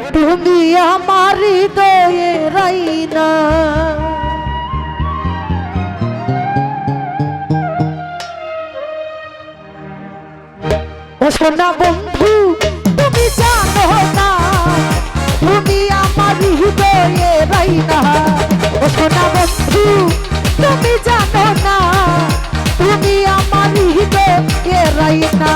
তুমি আমার হৃদয়ে রাইনা ও সোনা বন্ধু তুমি জানো না তুমি আমার হৃদয়ে রাইনা ও সোনা বন্ধু তুমি জানো না তুমি আমার হৃদয়ে রাইনা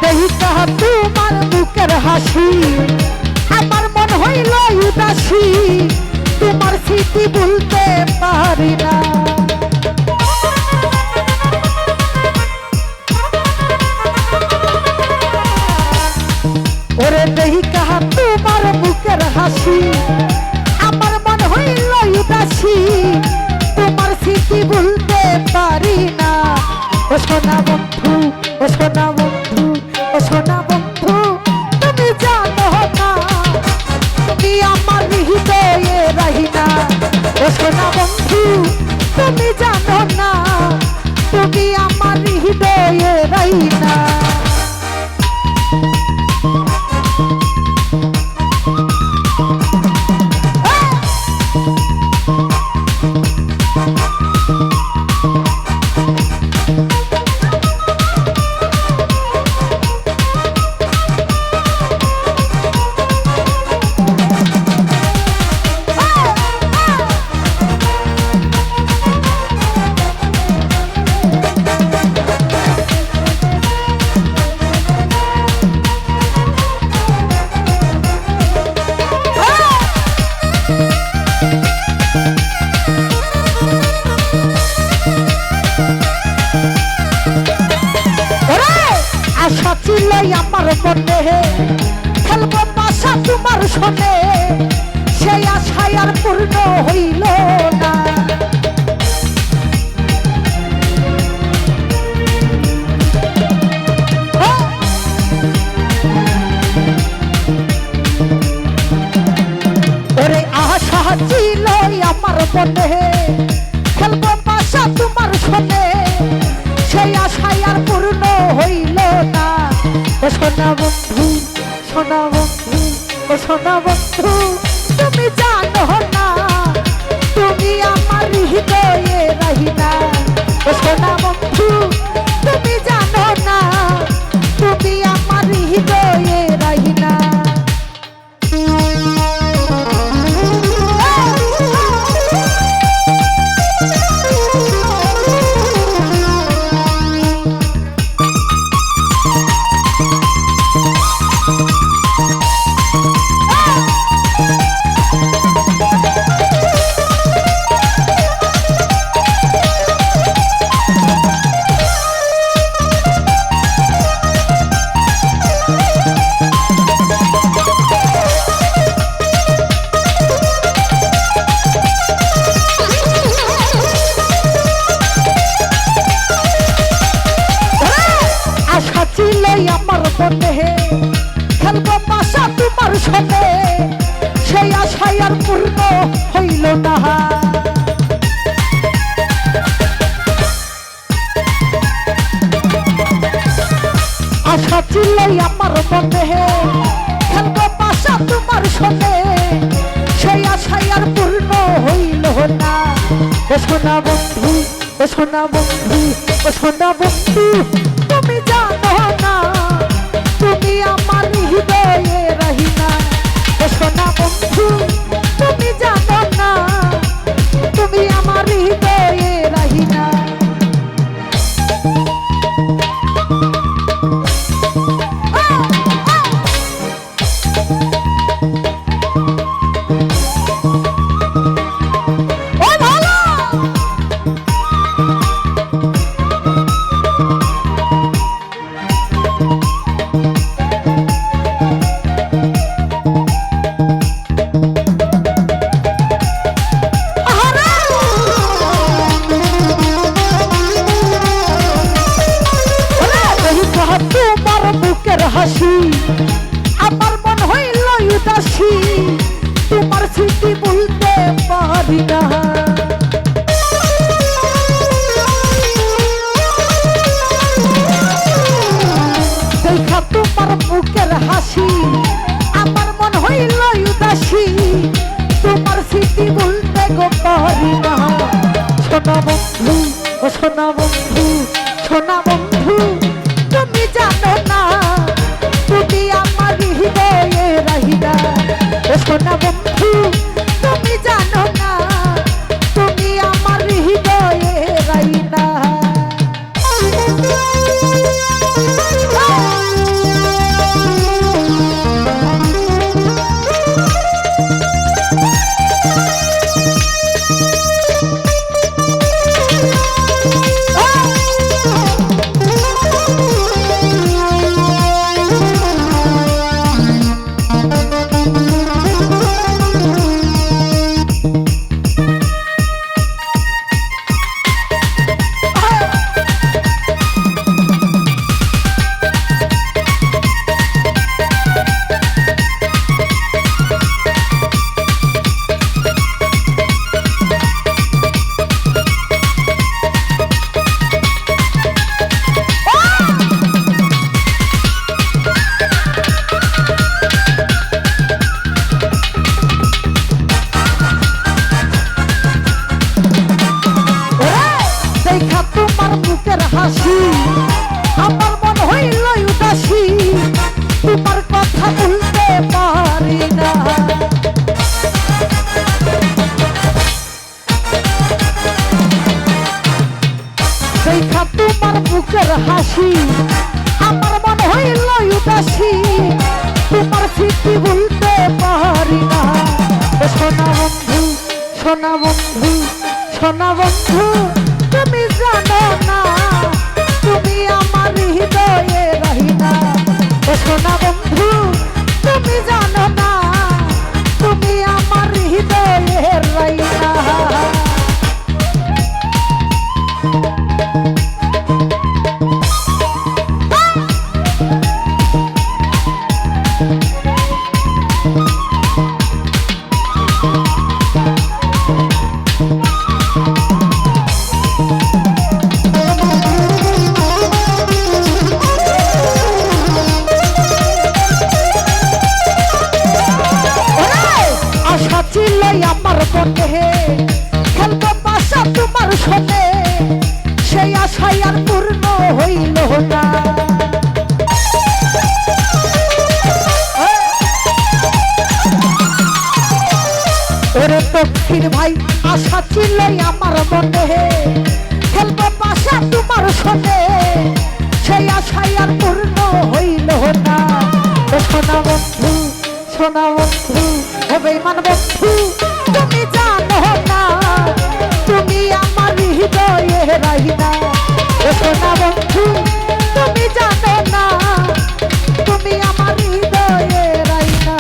দেহিকা তোমার বুকের হাসি আমার মন হইল উদাসী তোমার স্মৃতি ভুলতে পারি না ওরে দেহিকা তোমার বুকের হাসি আমার মন হইল উদাসী তোমার স্মৃতি ভুলতে পারি না ও সোনা বন্ধু ও সোনা বন্ধু ও সোনা বন্ধু তুমি জানো না তুমি আমার হৃদয়ে রাহিনা ও সোনা বন্ধু তুমি জানো না তুমি আমার হৃদয়ে রাহিনা আশা ছিল আমার মনে খেলবো বাসা তোমার শোনে সেই আশায় আর পূর্ণ হইল না ওরে আশা ছিল আমার মনে খেলবো বাসা তোমার শোনে সেই আশায় আর পূর্ণ হইল না ও সোনা বন্ধু সোনা বন্ধু ও সোনা বন্ধু তুমি জানো না তুমি আমার হৃদয়ে রাহিনা ও সোনা বন্ধু তুমি জানো না তুমি আমার হৃদয়ে রাহিনা আমার মনে খেলবো বাসা তোমার সাথে সেই আশায় আর পূর্ণ হইল না আশা ছিল আমার মনে খেলবো বাসা তোমার সাথে সেই আশায় আর পূর্ণ হইল না ও সোনা বন্ধু ও সোনা বন্ধু ও সোনা বন্ধু তুমি জানো না তুমি আমার হৃদয়ে রাহিনা ও সোনা বন্ধু তুমি জানো না তুমি আমার হৃদয়ে রাহিনা ও ভালো পারি না। দেখা তোমার মুখের হাসি আমার মন হইল উদাসী, তোমার স্মৃতি ভুলতে গো পারি না। সোনা বন্ধু ও সোনা বন্ধু, সোনা বন্ধু তুমি জানো না, তুমি আমার হৃদয়ে রহিলা। ও সোনা বন্ধু তুমি জানো না, তুমি আমার হৃদয়ে রহিলা। হাসি আমার মন হইল উদাসী, তোমার কথা ভুলতে পারি না। দেখা তোমার বুকের হাসি আমার মন হইল উদাসী, তোমার স্মৃতি ভুলতে পারি না। সোনা বন্ধু সোনা বন্ধু সোনা বন্ধু তুমি জানো না, তুমি আমার হৃদয়ে রহিলা। ও সোনা বন্ধু তুমি জানো না, তুমি আমার হৃদয়ে রহিলা। আমার মনে খেলবো বাসা তোমার সনে, সেই আশাই আর পূর্ণ হইল না। ওরে দক্ষিণ ভাই আশা ছিল আমার মনে খেলবো বাসা তোমার সনে, সেই আশাই আর পূর্ণ হইল না। সোনা বন্ধু সোনা বন্ধু ও বেঈমান বন্ধু তুমি জানো না, তুমি আমার হৃদয়ে রহিলা। ও সোনা বন্ধু তুমি জানো না, তুমি আমার হৃদয়ে রহিলা।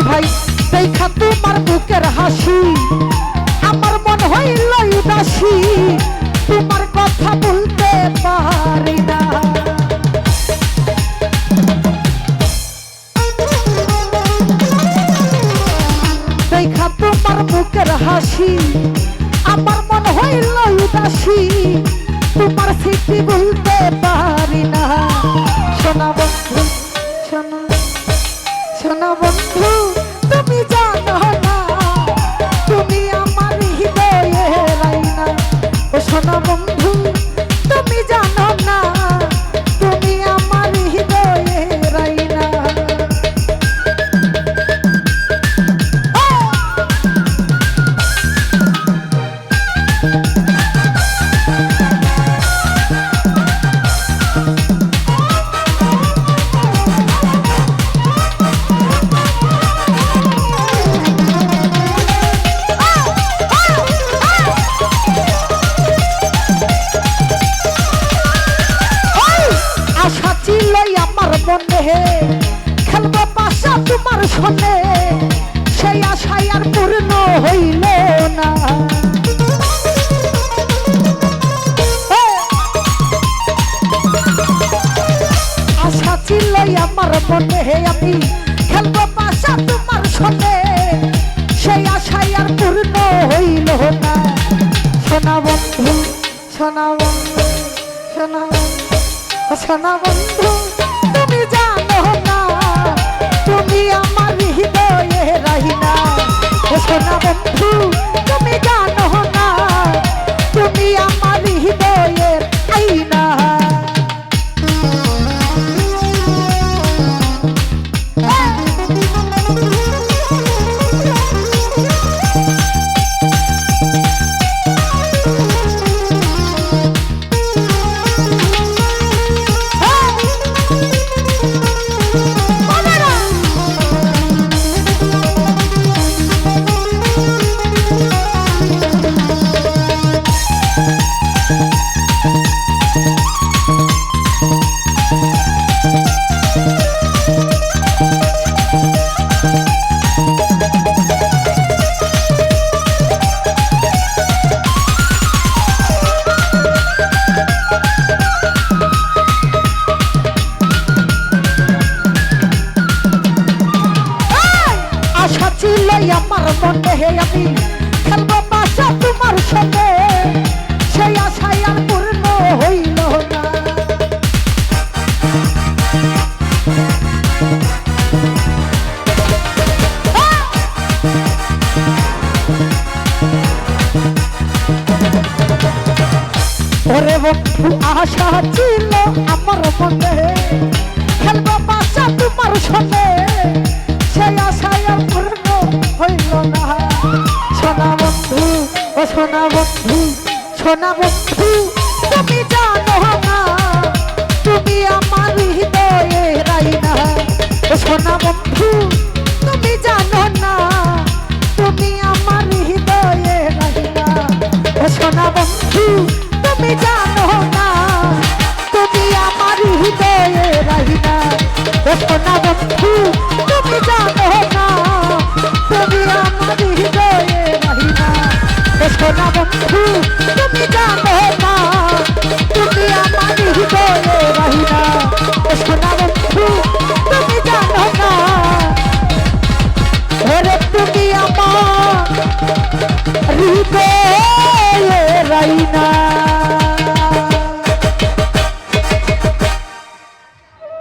ভাই দেখা তোমার বুকের হাসি আমার মন হইল উদাসী, তোমার কথা বলতে পারি না। দেখা তোমার বুকের হাসি আমার মন হইল উদাসী, তোমার স্মৃতি বলতে পারি না। সোনা বন্ধু সোনা সোনা বন্ধু তুমি জানো না, তুমি আমার হৃদয়ে রহিলা। ও সোনা বন্ধু তুমি জানো না, তুমি আমার হৃদয়ে রহিলা। তোমার শোনে সেই আশায় আর পূর্ণ হইল না। আশা ছিল আমার মনে আমি খেলবো বাসা তোমার শোনে সেই আশায় আর পূর্ণ হইল না। সোনা বন্ধু সোনা বন্ধু সোনা সোনা বন্ধু তুমি জানো না তুমি আমার হৃদয়ে রাহিনা। সোনা বন্ধু তুমি জানো না তুমি আমার হৃদয়ের আইনা। আমার মনে আমি খেলবো বাসা তোমার সঙ্গে সেই আশায় আর পূর্ণ হইল না। ওরে বন্ধু আশা ছিল আমার মনে খেলবো বাসা তোমার সঙ্গে সেই আশায় আর পূর্ণ হইল না। সোনা বন্ধু ও সোনা বন্ধু সোনা বন্ধু তুমি জানো না তুমি আমার হৃদয়ে রাইনা। ও সোনা বন্ধু তুমি জানো না তুমি আমার হৃদয়ে রাইনা। ও সোনা বন্ধু তুমি জানো না তুমি আমার হৃদয়ে রাইনা। ও সোনা